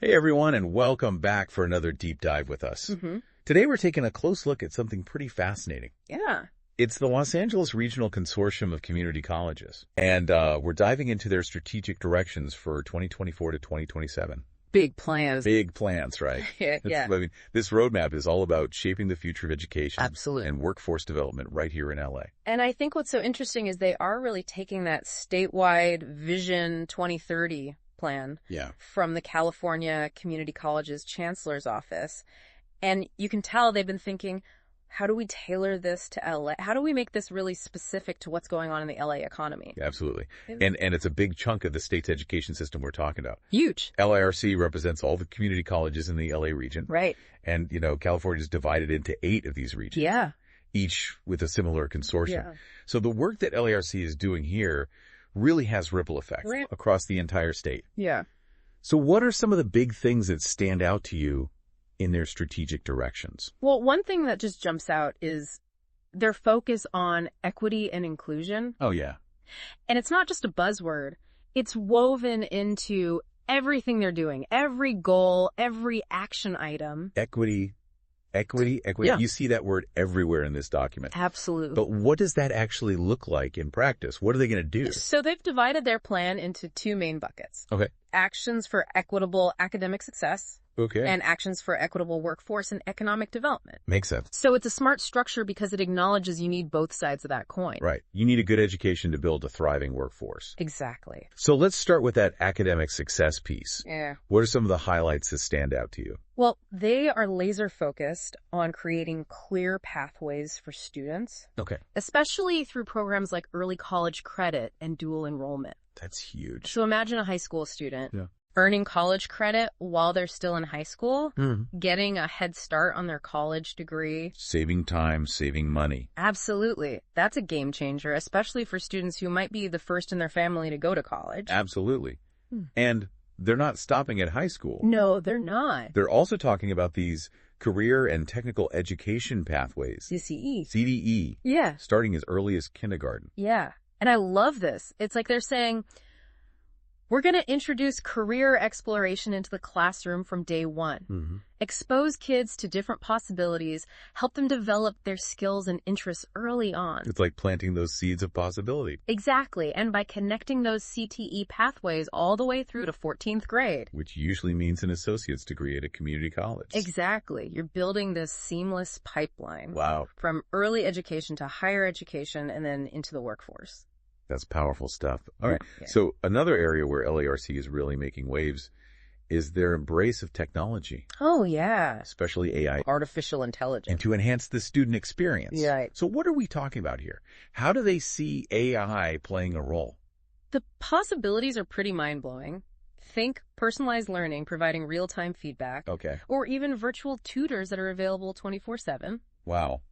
Hey everyone, and welcome back for another deep dive with us. Today we're taking a close look at something pretty fascinating. Yeah. It's the Los Angeles Regional Consortium of Community Colleges, and we're diving into their strategic directions for 2024 to 2027. Big plans. Big plans, right? Yeah. I mean, this roadmap is all about shaping the future of education Absolutely. and workforce development right here in LA. And I think what's so interesting is they are really taking that statewide Vision 2030 plan from the California Community Colleges Chancellor's Office. And you can tell they've been thinking, how do we tailor this to LA? How do we make this really specific to what's going on in the LA economy? Absolutely. And it's a big chunk of the state's education system we're talking about. Huge. LARC represents all the community colleges in the LA region. Right. And, California is divided into 8 of these regions. Yeah. Each with a similar consortium. Yeah. So the work that LARC is doing here really has ripple effects across the entire state. Yeah. So what are some of the big things that stand out to you in their strategic directions? Well, one thing that just jumps out is their focus on equity and inclusion. Oh, yeah. And it's not just a buzzword. It's woven into everything they're doing, every goal, every action item. Equity. Yeah. You see that word everywhere in this document. Absolutely. But what does that actually look like in practice? What are they going to do? So they've divided their plan into 2 main buckets. Okay. Actions for equitable academic success. Okay. And actions for equitable workforce and economic development. Makes sense. So it's a smart structure because it acknowledges you need both sides of that coin. Right. You need a good education to build a thriving workforce. Exactly. So let's start with that academic success piece. Yeah. What are some of the highlights that stand out to you? Well, they are laser focused on creating clear pathways for students. Okay. Especially through programs like early college credit and dual enrollment. That's huge. So imagine a high school student earning college credit while they're still in high school, getting a head start on their college degree. Saving time, saving money. Absolutely. That's a game changer, especially for students who might be the first in their family to go to college. Absolutely. And they're not stopping at high school. No, they're not. They're also talking about these career and technical education pathways. CDE. Yeah. Starting as early as kindergarten. Yeah. And I love this. It's like they're saying, we're going to introduce career exploration into the classroom from day one. Expose kids to different possibilities, help them develop their skills and interests early on. It's like planting those seeds of possibility. Exactly. And by connecting those CTE pathways all the way through to 14th grade. Which usually means an associate's degree at a community college. Exactly. You're building this seamless pipeline. Wow. From early education to higher education and then into the workforce. That's powerful stuff. All right. Yeah. So another area where LARC is really making waves is their embrace of technology. Oh, yeah. Especially AI. Artificial intelligence. And to enhance the student experience. Right. So what are we talking about here? How do they see AI playing a role? The possibilities are pretty mind-blowing. Think personalized learning, providing real-time feedback. Okay. Or even virtual tutors that are available 24/7. Wow.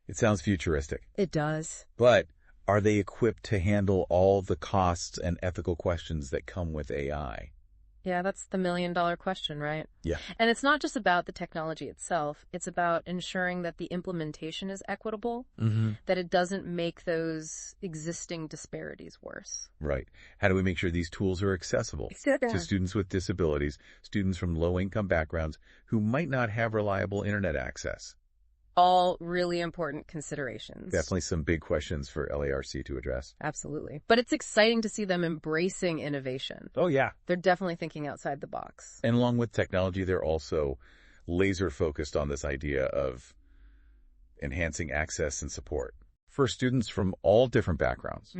It sounds futuristic. It does. But are they equipped to handle all the costs and ethical questions that come with AI? Yeah, that's the million-dollar question, right? Yeah. And it's not just about the technology itself. It's about ensuring that the implementation is equitable, that it doesn't make those existing disparities worse. Right. How do we make sure these tools are accessible to students with disabilities, students from low-income backgrounds who might not have reliable internet access? All really important considerations. Definitely some big questions for LARC to address. Absolutely. But it's exciting to see them embracing innovation. Oh, yeah. They're definitely thinking outside the box. And along with technology, they're also laser focused on this idea of enhancing access and support for students from all different backgrounds.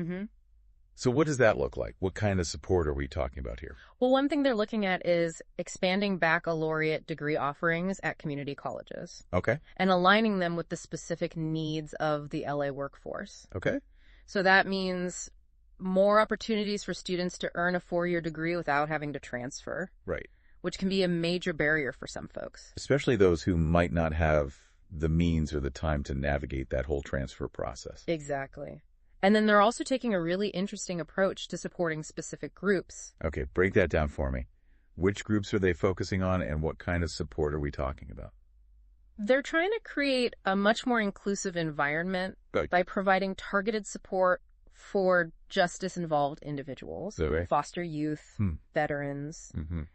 So what does that look like? What kind of support are we talking about here? Well, one thing they're looking at is expanding baccalaureate degree offerings at community colleges. Okay. And aligning them with the specific needs of the LA workforce. Okay. So that means more opportunities for students to earn a 4-year degree without having to transfer. Right. Which can be a major barrier for some folks. Especially those who might not have the means or the time to navigate that whole transfer process. Exactly. And then they're also taking a really interesting approach to supporting specific groups. Okay, break that down for me. Which groups are they focusing on and what kind of support are we talking about? They're trying to create a much more inclusive environment by providing targeted support for justice-involved individuals, Okay. foster youth, veterans,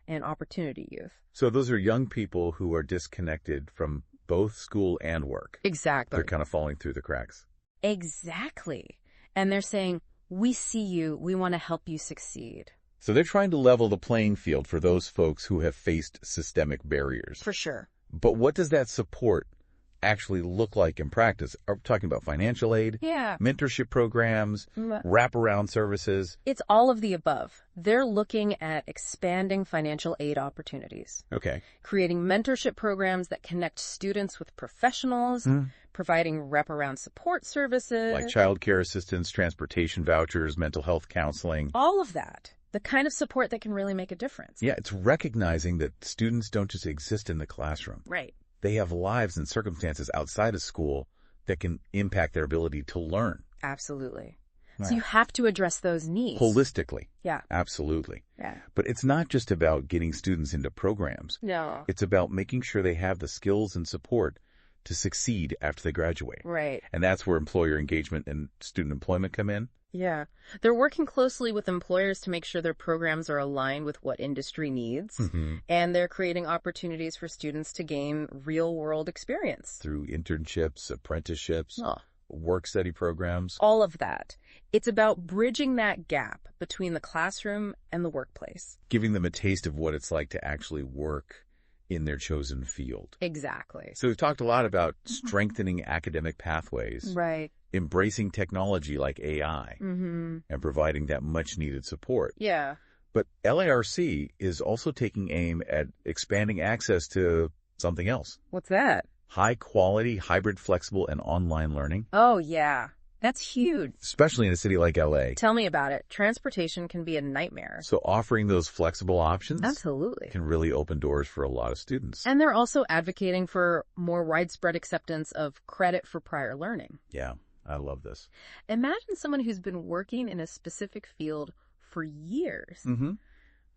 and opportunity youth. So those are young people who are disconnected from both school and work. Exactly. They're kind of falling through the cracks. Exactly. And they're saying, we see you, we want to help you succeed. So they're trying to level the playing field for those folks who have faced systemic barriers. For sure. But what does that support actually look like in practice? Are we talking about financial aid? Yeah. Mentorship programs? Wraparound services? It's all of the above. They're looking at expanding financial aid opportunities. Okay. Creating mentorship programs that connect students with professionals, providing wraparound support services. Like childcare assistance, transportation vouchers, mental health counseling. All of that. The kind of support that can really make a difference. Yeah, it's recognizing that students don't just exist in the classroom. Right. They have lives and circumstances outside of school that can impact their ability to learn. Absolutely. Right. So you have to address those needs. Holistically. Yeah. Absolutely. Yeah. But it's not just about getting students into programs. No. It's about making sure they have the skills and support to succeed after they graduate. Right. And that's where employer engagement and student employment come in. Yeah. They're working closely with employers to make sure their programs are aligned with what industry needs. And they're creating opportunities for students to gain real-world experience. Through internships, apprenticeships, work-study programs. All of that. It's about bridging that gap between the classroom and the workplace. Giving them a taste of what it's like to actually work in their chosen field. Exactly. So we've talked a lot about strengthening academic pathways. Right. Embracing technology like AI. And providing that much-needed support. Yeah. But LARC is also taking aim at expanding access to something else. What's that? High-quality, hybrid, flexible, and online learning. Oh, yeah. That's huge. Especially in a city like LA. Tell me about it. Transportation can be a nightmare. So offering those flexible options Absolutely. can really open doors for a lot of students. And they're also advocating for more widespread acceptance of credit for prior learning. Yeah, I love this. Imagine someone who's been working in a specific field for years,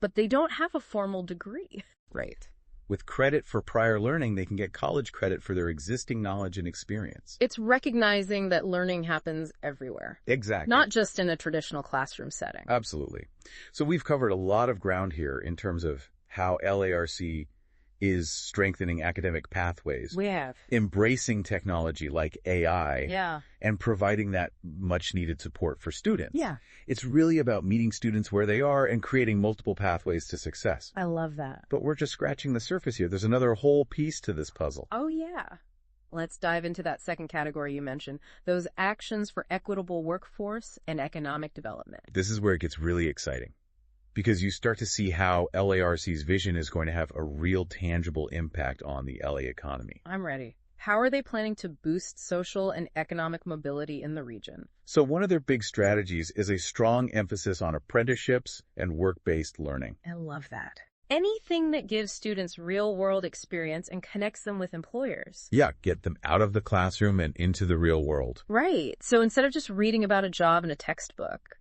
but they don't have a formal degree. Right. With credit for prior learning, they can get college credit for their existing knowledge and experience. It's recognizing that learning happens everywhere. Exactly. Not just in a traditional classroom setting. Absolutely. So we've covered a lot of ground here in terms of how LARC is strengthening academic pathways. We have. Embracing technology like AI. Yeah. And providing that much-needed support for students. Yeah. It's really about meeting students where they are and creating multiple pathways to success. I love that. But we're just scratching the surface here. There's another whole piece to this puzzle. Oh, yeah. Let's dive into that second category you mentioned, those actions for equitable workforce and economic development. This is where it gets really exciting, because you start to see how LARC's vision is going to have a real tangible impact on the LA economy. I'm ready. How are they planning to boost social and economic mobility in the region? So one of their big strategies is a strong emphasis on apprenticeships and work-based learning. I love that. Anything that gives students real-world experience and connects them with employers. Yeah, get them out of the classroom and into the real world. Right. So instead of just reading about a job in a textbook,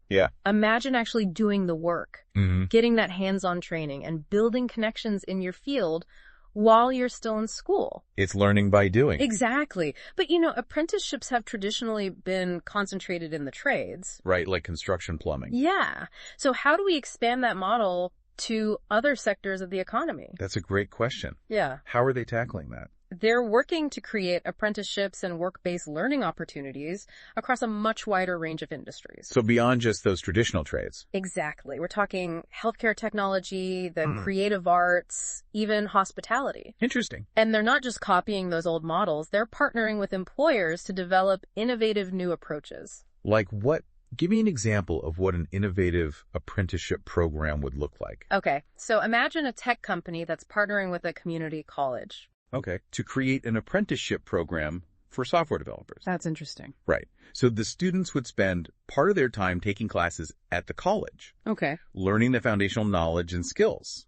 imagine actually doing the work, getting that hands-on training and building connections in your field while you're still in school. It's learning by doing. Exactly. But, you know, apprenticeships have traditionally been concentrated in the trades. Right, like construction, plumbing. Yeah. So how do we expand that model to other sectors of the economy? That's a great question. Yeah. How are they tackling that? They're working to create apprenticeships and work-based learning opportunities across a much wider range of industries. So beyond just those traditional trades. Exactly. We're talking healthcare technology, the creative arts, even hospitality. Interesting. And they're not just copying those old models, they're partnering with employers to develop innovative new approaches. Like what? Give me an example of what an innovative apprenticeship program would look like. Okay, so imagine a tech company that's partnering with a community college. Okay, to create an apprenticeship program for software developers. That's interesting. Right. So the students would spend part of their time taking classes at the college. Okay. Learning the foundational knowledge and skills.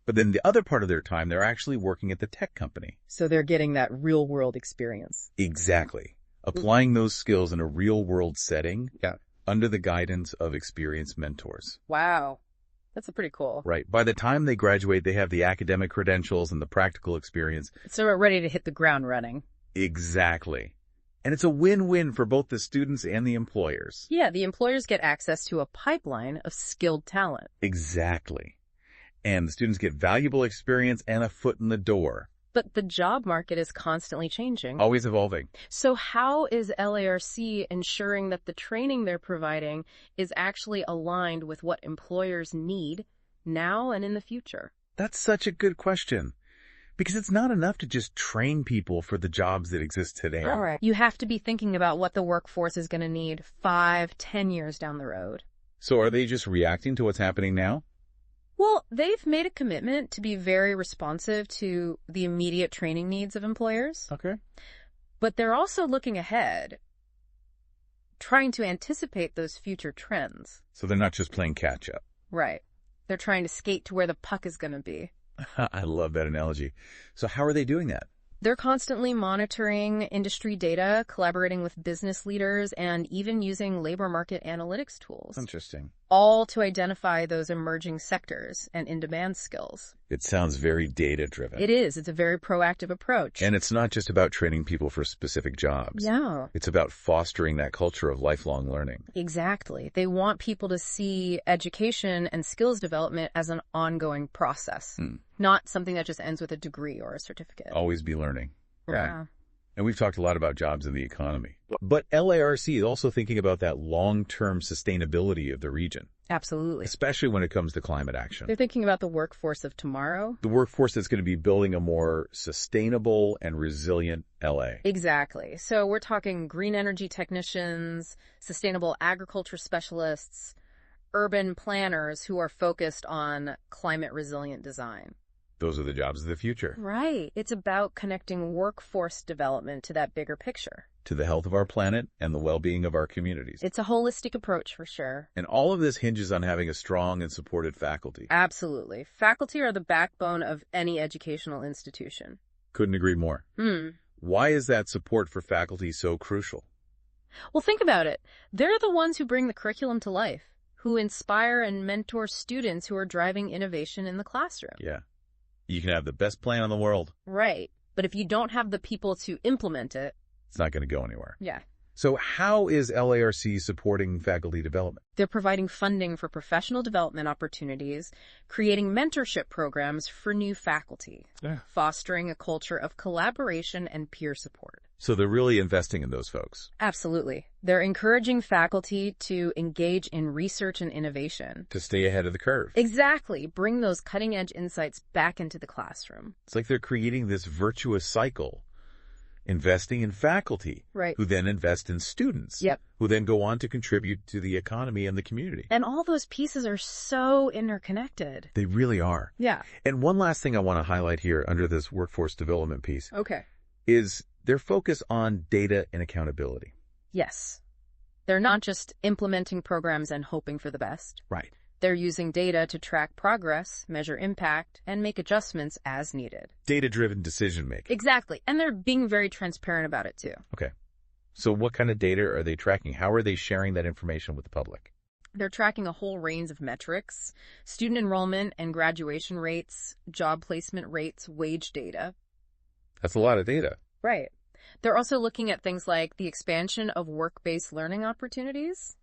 But then the other part of their time, they're actually working at the tech company. So they're getting that real-world experience. Exactly. Applying those skills in a real-world setting under the guidance of experienced mentors. Wow. That's pretty cool. Right. By the time they graduate, they have the academic credentials and the practical experience. So we're ready to hit the ground running. Exactly. And it's a win-win for both the students and the employers. Yeah, the employers get access to a pipeline of skilled talent. Exactly. And the students get valuable experience and a foot in the door. But the job market is constantly changing. Always evolving. So how is LARC ensuring that the training they're providing is actually aligned with what employers need now and in the future? That's such a good question. Because it's not enough to just train people for the jobs that exist today. All right. You have to be thinking about what the workforce is going to need 5, 10 years down the road. So are they just reacting to what's happening now? Well, they've made a commitment to be very responsive to the immediate training needs of employers. Okay. But they're also looking ahead, trying to anticipate those future trends. So they're not just playing catch-up. Right. They're trying to skate to where the puck is going to be. I love that analogy. So how are they doing that? They're constantly monitoring industry data, collaborating with business leaders, and even using labor market analytics tools. Interesting. All to identify those emerging sectors and in-demand skills. It sounds very data-driven. It is. It's a very proactive approach. And it's not just about training people for specific jobs. No. It's about fostering that culture of lifelong learning. Exactly. They want people to see education and skills development as an ongoing process, not something that just ends with a degree or a certificate. Always be learning. Yeah. And we've talked a lot about jobs in the economy. But LARC is also thinking about that long-term sustainability of the region. Absolutely. Especially when it comes to climate action. They're thinking about the workforce of tomorrow. The workforce that's going to be building a more sustainable and resilient LA. Exactly. So we're talking green energy technicians, sustainable agriculture specialists, urban planners who are focused on climate resilient design. Those are the jobs of the future. Right. It's about connecting workforce development to that bigger picture. To the health of our planet and the well-being of our communities. It's a holistic approach for sure. And all of this hinges on having a strong and supported faculty. Absolutely. Faculty are the backbone of any educational institution. Couldn't agree more. Why is that support for faculty so crucial? Well, think about it. They're the ones who bring the curriculum to life, who inspire and mentor students who are driving innovation in the classroom. Yeah. You can have the best plan in the world. Right. But if you don't have the people to implement it, it's not going to go anywhere. Yeah. So how is LARC supporting faculty development? They're providing funding for professional development opportunities, creating mentorship programs for new faculty, fostering a culture of collaboration and peer support. So they're really investing in those folks. Absolutely. They're encouraging faculty to engage in research and innovation. To stay ahead of the curve. Exactly. Bring those cutting-edge insights back into the classroom. It's like they're creating this virtuous cycle. Investing in faculty, right, who then invest in students, who then go on to contribute to the economy and the community. And all those pieces are so interconnected. They really are. Yeah. And one last thing I want to highlight here under this workforce development piece is their focus on data and accountability. Yes. They're not just implementing programs and hoping for the best. Right. They're using data to track progress, measure impact, and make adjustments as needed. Data-driven decision-making. Exactly. And they're being very transparent about it, too. Okay. So what kind of data are they tracking? How are they sharing that information with the public? They're tracking a whole range of metrics: student enrollment and graduation rates, job placement rates, wage data. That's a lot of data. Right. They're also looking at things like the expansion of work-based learning opportunities,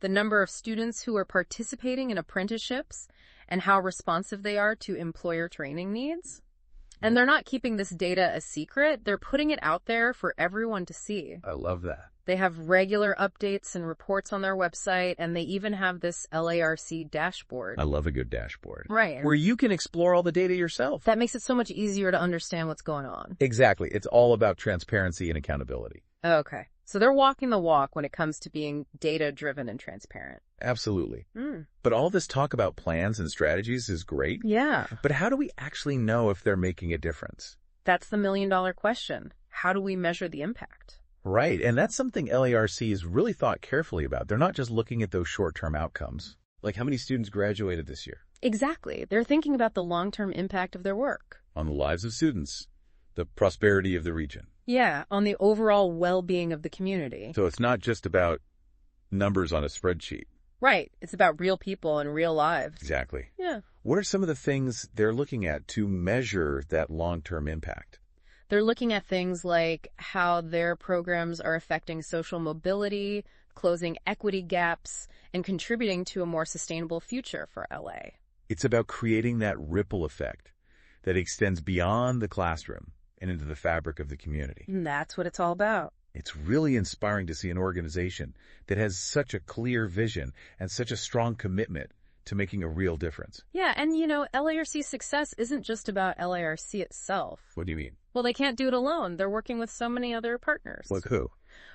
the number of students who are participating in apprenticeships, and how responsive they are to employer training needs. And they're not keeping this data a secret. They're putting it out there for everyone to see. I love that. They have regular updates and reports on their website, and they even have this LARC dashboard. I love a good dashboard. Right. Where you can explore all the data yourself. That makes it so much easier to understand what's going on. Exactly. It's all about transparency and accountability. Okay. So they're walking the walk when it comes to being data-driven and transparent. Absolutely. But all this talk about plans and strategies is great. Yeah. But how do we actually know if they're making a difference? That's the million-dollar question. How do we measure the impact? Right. And that's something LARC has really thought carefully about. They're not just looking at those short-term outcomes. Like how many students graduated this year? Exactly. They're thinking about the long-term impact of their work. On the lives of students, the prosperity of the region. Yeah, on the overall well-being of the community. So it's not just about numbers on a spreadsheet. Right. It's about real people and real lives. Exactly. Yeah. What are some of the things they're looking at to measure that long-term impact? They're looking at things like how their programs are affecting social mobility, closing equity gaps, and contributing to a more sustainable future for LA. It's about creating that ripple effect that extends beyond the classroom and into the fabric of the community. And that's what it's all about. It's really inspiring to see an organization that has such a clear vision and such a strong commitment to making a real difference. Yeah, and LARC's success isn't just about LARC itself. What do you mean? Well, they can't do it alone. They're working with so many other partners. Like who?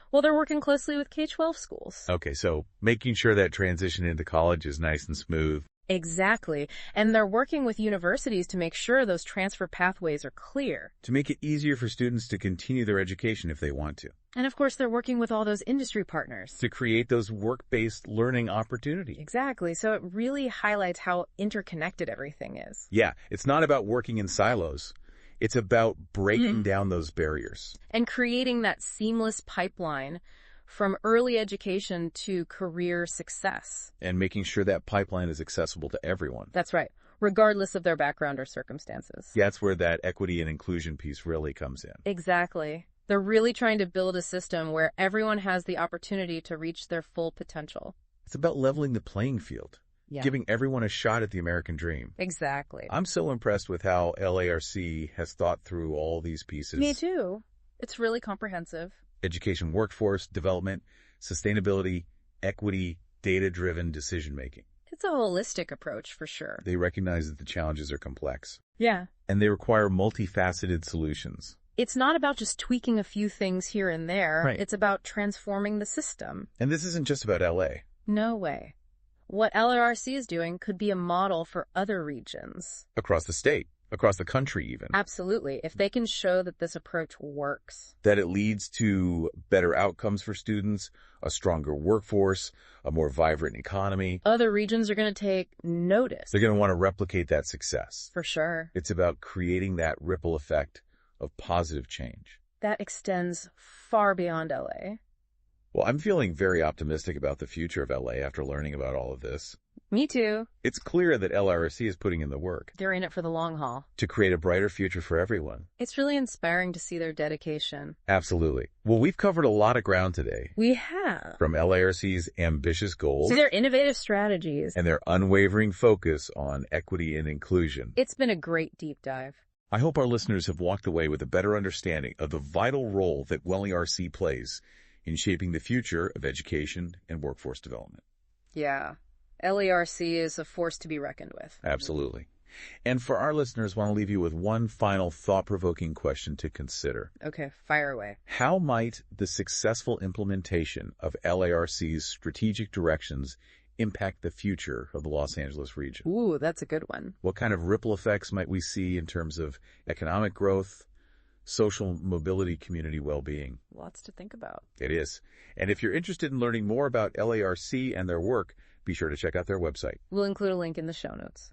Well, they're working closely with K-12 schools. Okay, so making sure that transition into college is nice and smooth. Exactly. And they're working with universities to make sure those transfer pathways are clear. To make it easier for students to continue their education if they want to. And of course, they're working with all those industry partners. To create those work-based learning opportunities. Exactly. So it really highlights how interconnected everything is. Yeah, it's not about working in silos. It's about breaking down those barriers. And creating that seamless pipeline from early education to career success. And making sure that pipeline is accessible to everyone. That's right, regardless of their background or circumstances. Yeah, that's where that equity and inclusion piece really comes in. Exactly. They're really trying to build a system where everyone has the opportunity to reach their full potential. It's about leveling the playing field. Yeah. Giving everyone a shot at the American dream. Exactly. I'm so impressed with how LARC has thought through all these pieces. Me too. It's really comprehensive. Education, workforce, development, sustainability, equity, data-driven decision-making. It's a holistic approach for sure. They recognize that the challenges are complex. Yeah. And they require multifaceted solutions. It's not about just tweaking a few things here and there. Right. It's about transforming the system. And this isn't just about LA. No way. What LARC is doing could be a model for other regions. Across the state. Across the country, even. Absolutely, if they can show that this approach works. That it leads to better outcomes for students, a stronger workforce, a more vibrant economy. Other regions are going to take notice. They're going to want to replicate that success. For sure. It's about creating that ripple effect of positive change. That extends far beyond LA. Well, I'm feeling very optimistic about the future of LA after learning about all of this. Me too. It's clear that LRC is putting in the work. They're in it for the long haul. To create a brighter future for everyone. It's really inspiring to see their dedication. Absolutely. Well, we've covered a lot of ground today. We have. From LARC's ambitious goals. To their innovative strategies. And their unwavering focus on equity and inclusion. It's been a great deep dive. I hope our listeners have walked away with a better understanding of the vital role that LARC plays in shaping the future of education and workforce development. Yeah. LARC is a force to be reckoned with. Absolutely. And for our listeners, I want to leave you with one final thought-provoking question to consider. Okay, fire away. How might the successful implementation of LARC's strategic directions impact the future of the Los Angeles region? Ooh, that's a good one. What kind of ripple effects might we see in terms of economic growth, social mobility, community well-being? Lots to think about. It is. And if you're interested in learning more about LARC and their work, be sure to check out their website. We'll include a link in the show notes.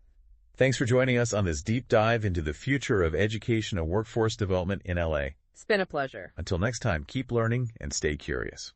Thanks for joining us on this deep dive into the future of education and workforce development in LA. It's been a pleasure. Until next time, keep learning and stay curious.